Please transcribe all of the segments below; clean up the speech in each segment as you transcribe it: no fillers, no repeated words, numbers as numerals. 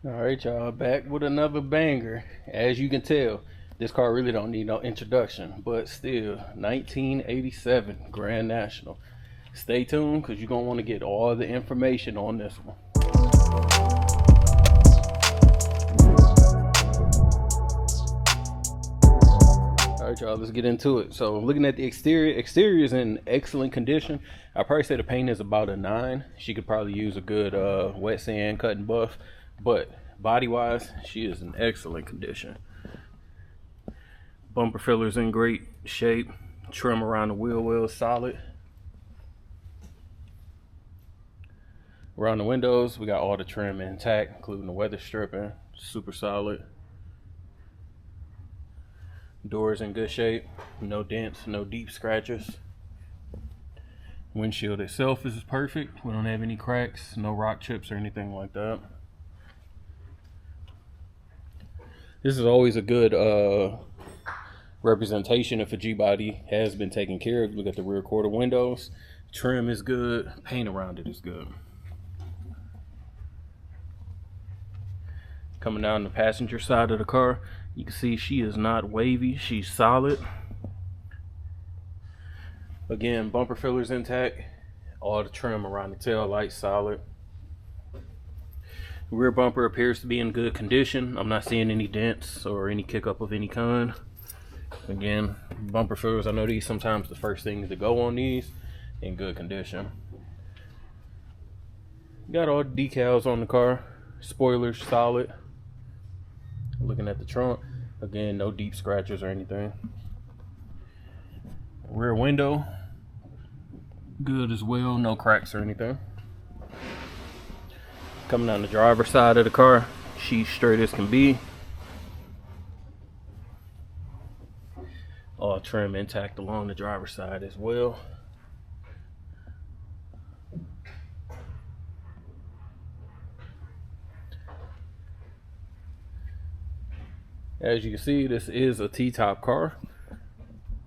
All right, y'all, back with another banger. As you can tell, this car really don't need no introduction, but still, 1987 Grand National. Stay tuned because you're going to want to get all the information on this one. All right, y'all, let's get into it. So looking at the exterior is in excellent condition. I probably say the paint is about a 9. She could probably use a good wet sand, cut and buff, but body wise, she is in excellent condition. Bumper fillers in great shape. Trim around the wheel well is solid. Around the windows, we got all the trim intact, including the weather stripping, super solid. Doors in good shape, no dents, no deep scratches. Windshield itself is perfect. We don't have any cracks, no rock chips or anything like that. This is always a good representation if a G-body has been taken care of. Look at the rear quarter windows. Trim is good, paint around it is good. Coming down the passenger side of the car, you can see she is not wavy, she's solid. Again, bumper fillers intact, all the trim around the tail light solid. Rear bumper appears to be in good condition. I'm not seeing any dents or any kick up of any kind. Again, bumper fillers, I know these sometimes the first things to go on these, in good condition. Got all the decals on the car, spoilers solid. Looking at the trunk, again, no deep scratches or anything. Rear window, good as well, no cracks or anything. Coming down the driver's side of the car, she's straight as can be. All trim intact along the driver's side as well. As you can see, this is a T-top car.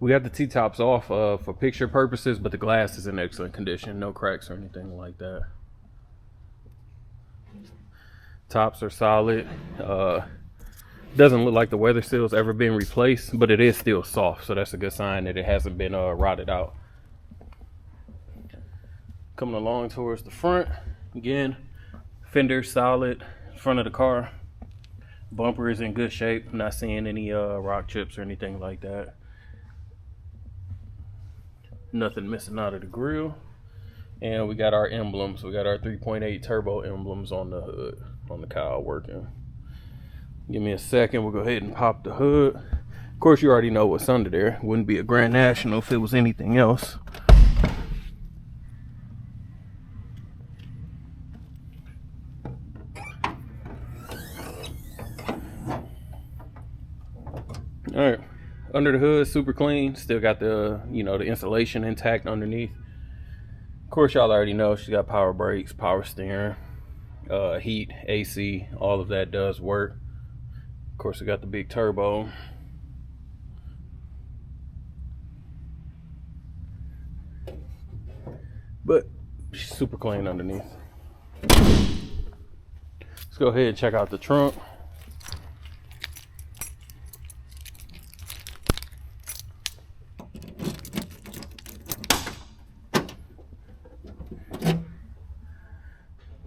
We got the T-tops off for picture purposes, but the glass is in excellent condition. No cracks or anything like that. Tops are solid. Doesn't look like the weather seal's ever been replaced, but it is still soft, so that's a good sign that it hasn't been rotted out. Coming along towards the front, again, fender solid, front of the car. Bumper is in good shape. Not seeing any rock chips or anything like that. Nothing missing out of the grill. And we got our emblems. We got our 3.8 turbo emblems on the hood, on the cowl working. Give me a second. We'll go ahead and pop the hood. Of course, you already know what's under there. Wouldn't be a Grand National if it was anything else. All right, under the hood, super clean. Still got the, the insulation intact underneath. Of course, y'all already know she's got power brakes, power steering, heat, AC, all of that does work. Of course, we got the big turbo. But she's super clean underneath. Let's go ahead and check out the trunk.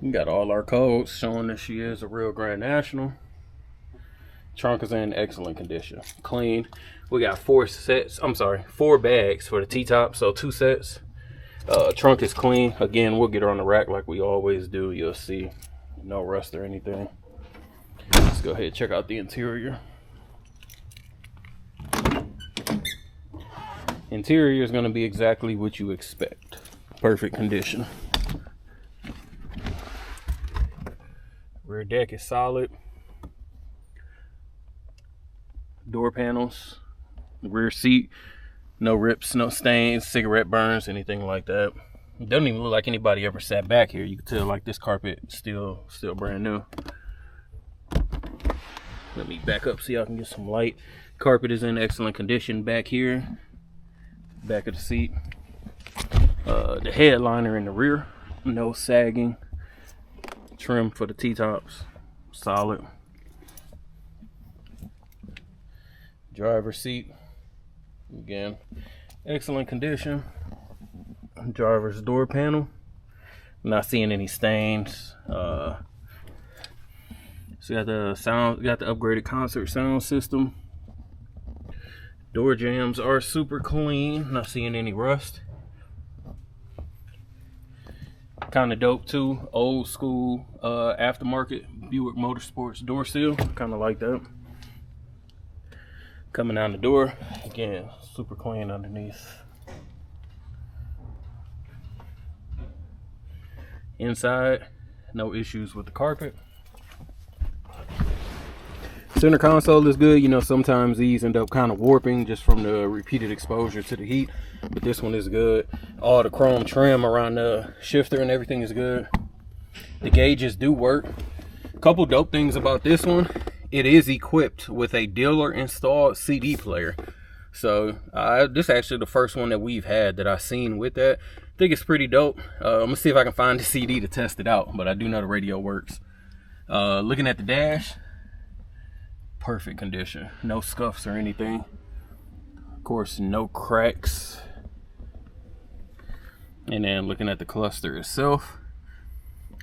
We got all our codes showing that she is a real Grand National. Trunk is in excellent condition, clean. We got 4 bags for the T-top, so 2 sets. Trunk is clean. Again, we'll get her on the rack like we always do. You'll see no rust or anything. Let's go ahead and check out the interior. Interior is going to be exactly what you expect. Perfect condition. Rear deck is solid. Door panels, rear seat, no rips, no stains, cigarette burns, anything like that. It doesn't even look like anybody ever sat back here. You can tell like this carpet still brand new. Let me back up so y'all can get some light. Carpet is in excellent condition back here, back of the seat. The headliner in the rear, no sagging. Trim for the T-tops, solid. Driver's seat, again, excellent condition. Driver's door panel, not seeing any stains. So you got the sound, got the upgraded concert sound system. Door jambs are super clean, not seeing any rust. Kind of dope too, old school aftermarket Buick Motorsports door seal, kind of like that. Coming down the door, again, super clean underneath. Inside, no issues with the carpet. Center console is good. You know, sometimes these end up kind of warping just from the repeated exposure to the heat, but this one is good. All the chrome trim around the shifter and everything is good. The gauges do work. A couple dope things about this one: it is equipped with a dealer installed CD player. So this is actually the first one that we've had that I've seen with that. I think it's pretty dope. I'm gonna see if I can find the CD to test it out, but I do know the radio works. Looking at the dash, perfect condition, no scuffs or anything. Of course, no cracks. And then looking at the cluster itself,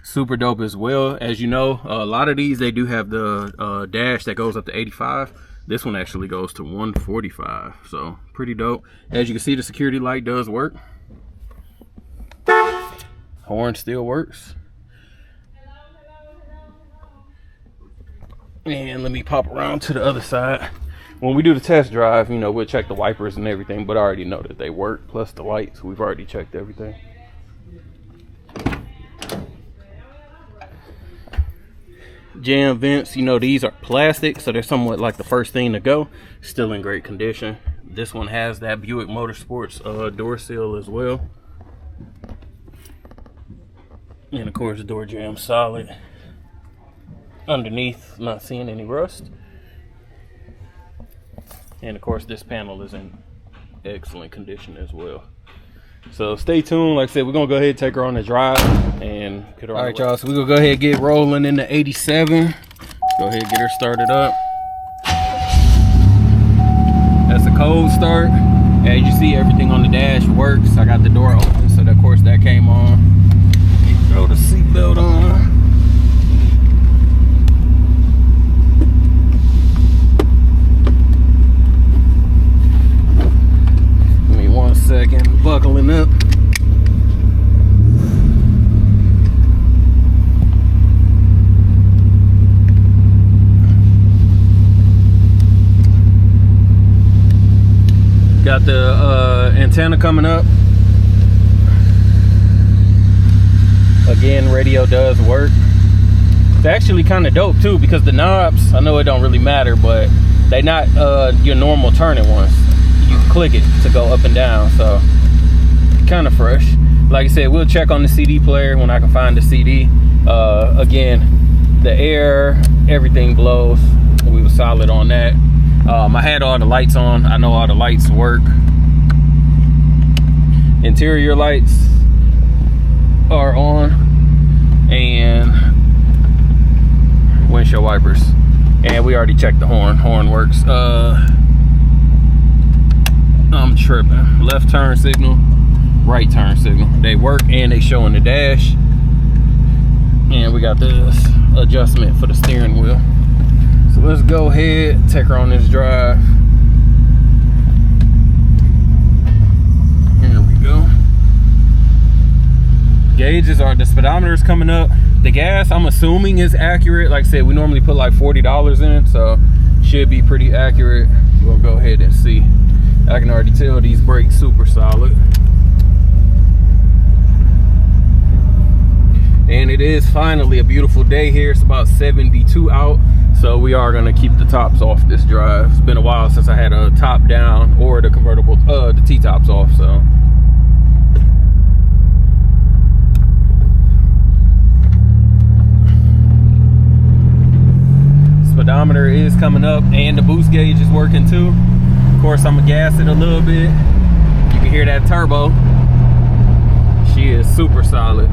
super dope as well. As you know, a lot of these, they do have the dash that goes up to 85. This one actually goes to 145, so pretty dope. As you can see, the security light does work. Horn still works. And let me pop around to the other side. When we do the test drive, you know, we'll check the wipers and everything, but I already know that they work, plus the lights. We've already checked everything. Jam vents, you know, these are plastic, so they're somewhat like the first thing to go. Still in great condition. This one has that Buick Motorsports door seal as well. And of course, the door jamb solid. Underneath, not seeing any rust. And of course, this panel is in excellent condition as well. So stay tuned. Like I said, we're gonna go ahead and take her on the drive and get her on. All right, y'all, so we're gonna go ahead and get rolling in the 87. Let's go ahead and get her started up. That's a cold start. As you see, everything on the dash works. I got the door open, so of course that came on. Throw the seatbelt on. Give me 1 second, buckling up. Got the antenna coming up. Again, radio does work. It's actually kind of dope too, because the knobs, I know it don't really matter, but they not your normal turning ones. You click it to go up and down, so kind of fresh. Like I said, we'll check on the CD player when I can find the CD. Again, the air, everything blows. We were solid on that. I had all the lights on. I know all the lights work. Interior lights are on, and windshield wipers. And we already checked the horn. Horn works. I'm tripping. Left turn signal, right turn signal. They work, and they show in the dash. And we got this adjustment for the steering wheel. So let's go ahead, take her on this drive. Here we go. Gauges are, the speedometer is coming up. The gas, I'm assuming, is accurate. Like I said, we normally put like $40 in, so should be pretty accurate. We'll go ahead and see. I can already tell these brakes super solid. And it is finally a beautiful day here. It's about 72 out. So we are gonna keep the tops off this drive. It's been a while since I had a top down or the convertible, the T-tops off, so. Speedometer is coming up, and the boost gauge is working too. Of course, I'm gonna gas it a little bit. You can hear that turbo. She is super solid.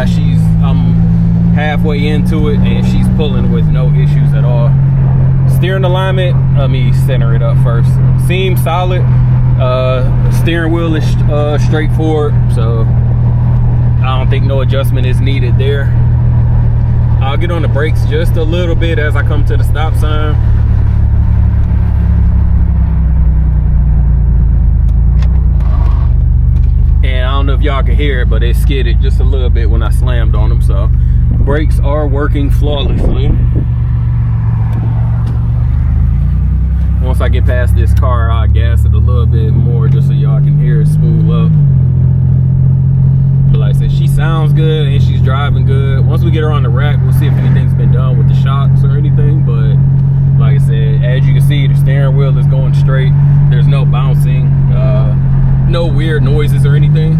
realize I'm halfway into it and she's pulling with no issues at all. Steering alignment, let me center it up first. Seems solid. Steering wheel is straightforward, so I don't think no adjustment is needed there. I'll get on the brakes just a little bit as I come to the stop sign. And I don't know if y'all can hear it, but it skidded just a little bit when I slammed on them, so brakes are working flawlessly. Once I get past this car, I'll gas it a little bit more just so y'all can hear it spool up. But like I said, she sounds good and she's driving good. Once we get her on the rack, we'll see if anything's been done with the shocks or anything. But like I said, as you can see, the steering wheel is going straight. There's no bouncing, no weird noises or anything.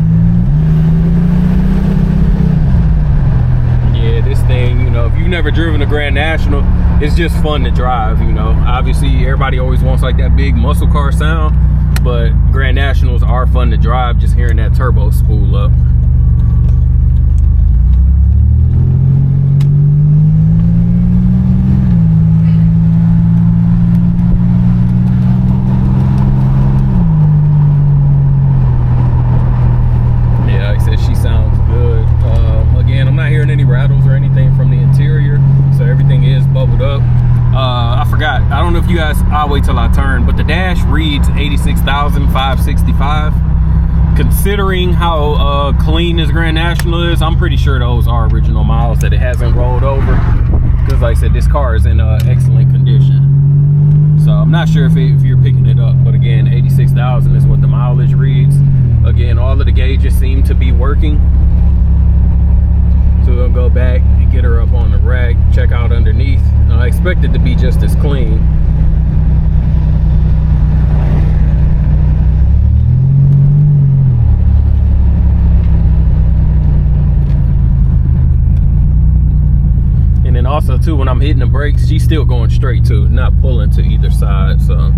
Yeah, this thing, you know, if you've never driven a Grand National, it's just fun to drive, you know. Obviously, everybody always wants like that big muscle car sound, but Grand Nationals are fun to drive, just hearing that turbo spool up. Yeah, like I said, she sounds good. Again, I'm not hearing any rattles or anything from the interior, so everything is bubbled up. I forgot, I don't know if you guys, I'll wait till I turn, but the dash reads 86,565. Considering how clean this Grand National is, I'm pretty sure those are original miles, that it hasn't rolled over, because like I said, this car is in excellent condition. So I'm not sure if you're picking it up, but again, 86,000 is what the mileage reads. Again, all of the gauges seem to be working. So we'll go back and get her up on the rack, check out underneath. I expect it to be just as clean. And then also too, when I'm hitting the brakes, she's still going straight too, not pulling to either side. So,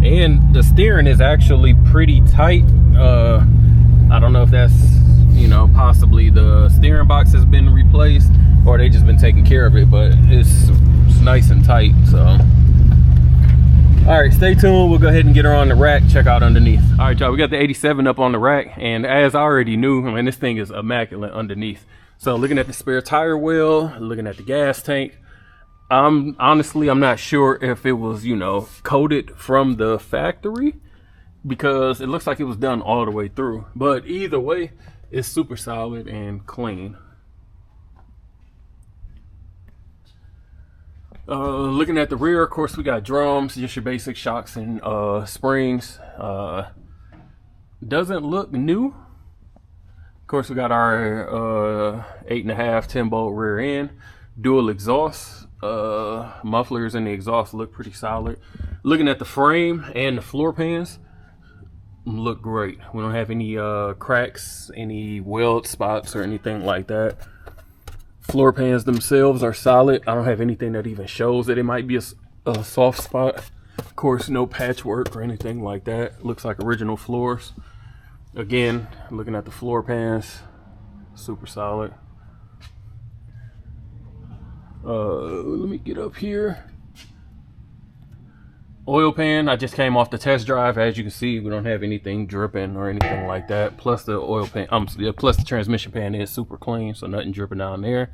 and the steering is actually pretty tight. I don't know if that's, you know, possibly the steering box has been replaced or they just been taking care of it, but it's nice and tight. So all right, stay tuned. We'll go ahead and get her on the rack, check out underneath. All right, y'all, we got the 87 up on the rack, and as I already knew, I mean, this thing is immaculate underneath. So looking at the spare tire wheel, looking at the gas tank, honestly, I'm not sure if it was, you know, coated from the factory, because it looks like it was done all the way through. But either way, it's super solid and clean. Looking at the rear, of course, we got drums, just your basic shocks and springs. Doesn't look new. Of course, we got our 8.5 10-bolt rear end, dual exhaust. Mufflers and the exhaust look pretty solid. Looking at the frame and the floor pans, look great. We don't have any cracks, any weld spots or anything like that. Floor pans themselves are solid. I don't have anything that even shows that it might be a soft spot. Of course, no patchwork or anything like that. Looks like original floors. Again, looking at the floor pans, super solid. Let me get up here. Oil pan, I just came off the test drive. As you can see, we don't have anything dripping or anything like that. Plus the oil pan, plus the transmission pan is super clean, so nothing dripping down there.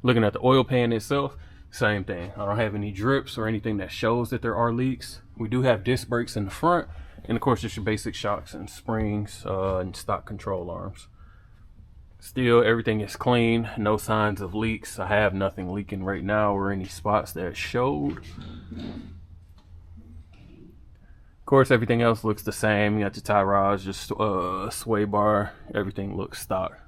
Looking at the oil pan itself, same thing. I don't have any drips or anything that shows that there are leaks. We do have disc brakes in the front, and of course just your basic shocks and springs and stock control arms. Still, everything is clean, no signs of leaks. I have nothing leaking right now or any spots that showed. Of course, everything else looks the same. You got your tie rods, just sway bar. Everything looks stock.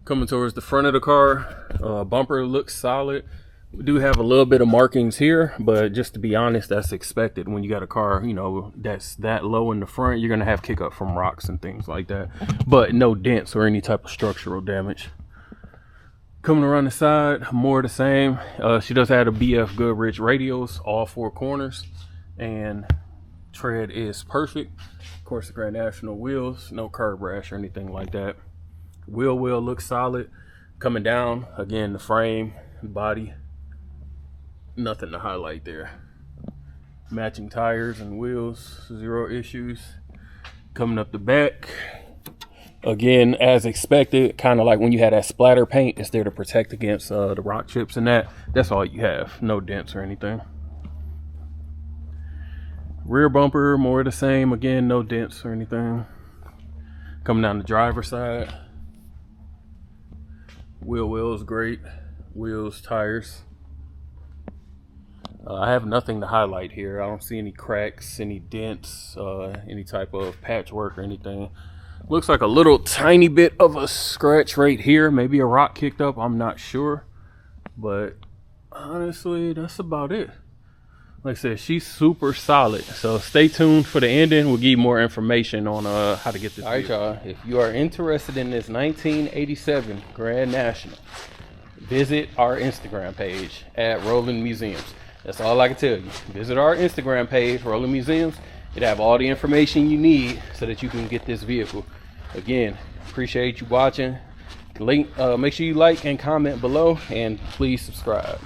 Coming towards the front of the car, bumper looks solid. We do have a little bit of markings here, but just to be honest, that's expected when you got a car, you know, that's that low in the front. You're gonna have kick up from rocks and things like that, but no dents or any type of structural damage. Coming around the side, more of the same. She does have a BF Goodrich radials, all four corners, and Tread is perfect. Of course, the Grand National wheels, no curb rash or anything like that. Wheel well looks solid. Coming down, again, the frame, body, nothing to highlight there. Matching tires and wheels, zero issues. Coming up the back, again, as expected, kind of like when you had that splatter paint, it's there to protect against the rock chips and that. That's all you have, no dents or anything. Rear bumper, more of the same. Again, no dents or anything. Coming down the driver's side. Wheel well is great. Wheels, tires. I have nothing to highlight here. I don't see any cracks, any dents, any type of patchwork or anything. Looks like a little tiny bit of a scratch right here. Maybe a rock kicked up, I'm not sure. But honestly, that's about it. Like I said, she's super solid. So stay tuned for the ending. We'll give you more information on how to get this. All right, y'all. If you are interested in this 1987 Grand National, visit our Instagram page at Rolling Museums. That's all I can tell you. Visit our Instagram page, Rolling Museums. It'll have all the information you need so that you can get this vehicle. Again, appreciate you watching. Make sure you like and comment below, and please subscribe.